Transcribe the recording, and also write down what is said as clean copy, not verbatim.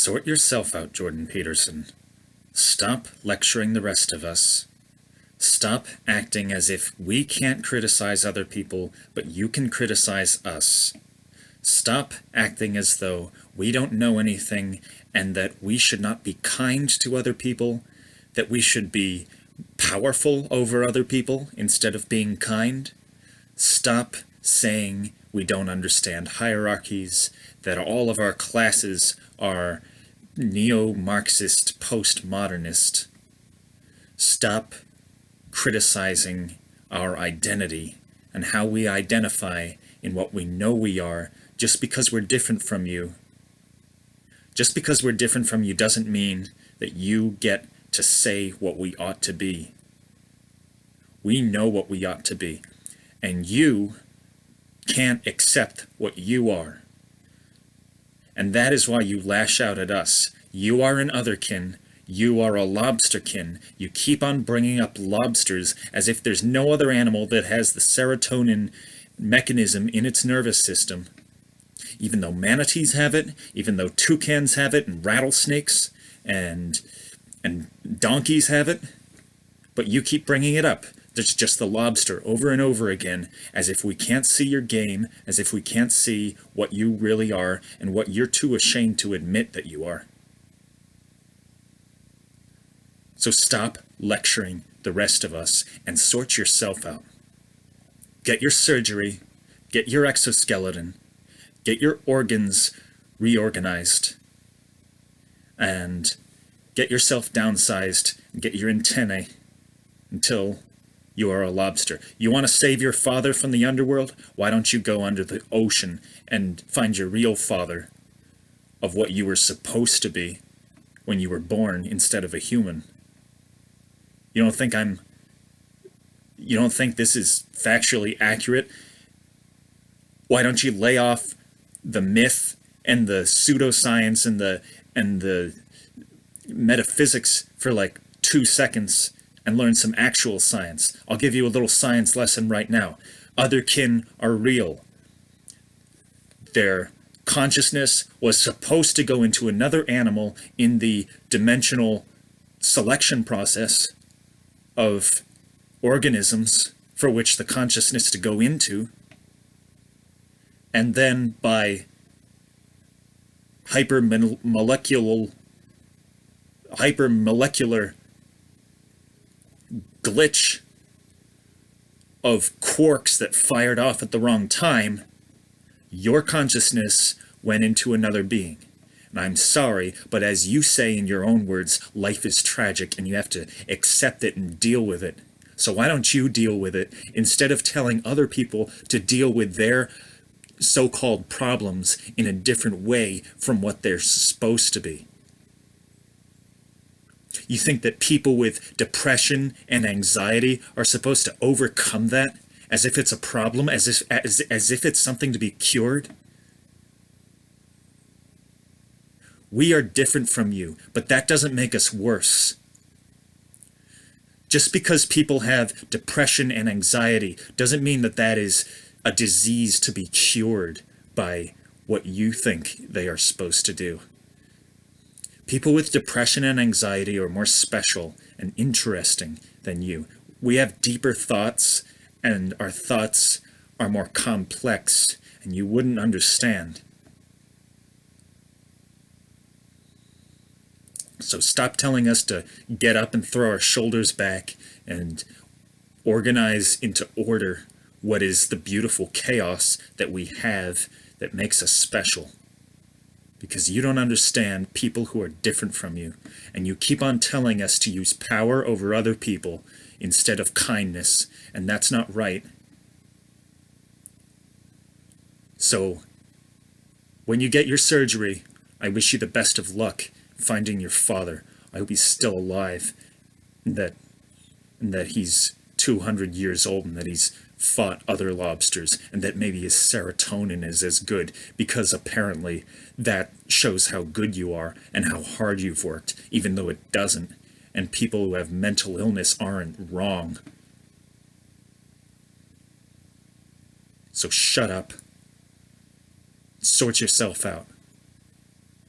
Sort yourself out, Jordan Peterson. Stop lecturing the rest of us. Stop acting as if we can't criticize other people, but you can criticize us. Stop acting as though we don't know anything and that we should not be kind to other people, that we should be powerful over other people instead of being kind. Stop saying we don't understand hierarchies, that all of our classes are neo-Marxist, postmodernist. Stop criticizing our identity and how we identify in what we know we are just because we're different from you. Just because we're different from you doesn't mean that you get to say what we ought to be. We know what we ought to be, and you can't accept what you are. And that is why you lash out at us. You are an otherkin. You are a lobsterkin. You keep on bringing up lobsters as if there's no other animal that has the serotonin mechanism in its nervous system. Even though manatees have it, even though toucans have it, and rattlesnakes, and donkeys have it, but you keep bringing it up. There's just the lobster over and over again, as if we can't see your game, as if we can't see what you really are, and what you're too ashamed to admit that you are. So stop lecturing the rest of us and sort yourself out. Get your surgery, get your exoskeleton, get your organs reorganized, and get yourself downsized, and get your antennae until you are a lobster. You want to save your father from the underworld? Why don't you go under the ocean and find your real father of what you were supposed to be when you were born instead of a human? You don't think this is factually accurate? Why don't you lay off the myth and the pseudoscience and the metaphysics for like 2 seconds and learn some actual science? I'll give you a little science lesson right now. Otherkin are real. Their consciousness was supposed to go into another animal in the dimensional selection process of organisms for which the consciousness to go into, and then by hypermolecular glitch of quarks that fired off at the wrong time, your consciousness went into another being. And I'm sorry, but as you say in your own words, life is tragic and you have to accept it and deal with it. So why don't you deal with it instead of telling other people to deal with their so-called problems in a different way from what they're supposed to be? You think that people with depression and anxiety are supposed to overcome that as if it's a problem, as if it's something to be cured? We are different from you, but that doesn't make us worse. Just because people have depression and anxiety doesn't mean that that is a disease to be cured by what you think they are supposed to do. People with depression and anxiety are more special and interesting than you. We have deeper thoughts, and our thoughts are more complex, and you wouldn't understand. So stop telling us to get up and throw our shoulders back and organize into order what is the beautiful chaos that we have that makes us special. Because you don't understand people who are different from you, and you keep on telling us to use power over other people instead of kindness, and that's not right. So when you get your surgery, I wish you the best of luck finding your father. I hope he's still alive, and that he's 200 years old, and that he's fought other lobsters, and that maybe his serotonin is as good, because apparently that shows how good you are and how hard you've worked, even though it doesn't. And people who have mental illness aren't wrong. So shut up. Sort yourself out.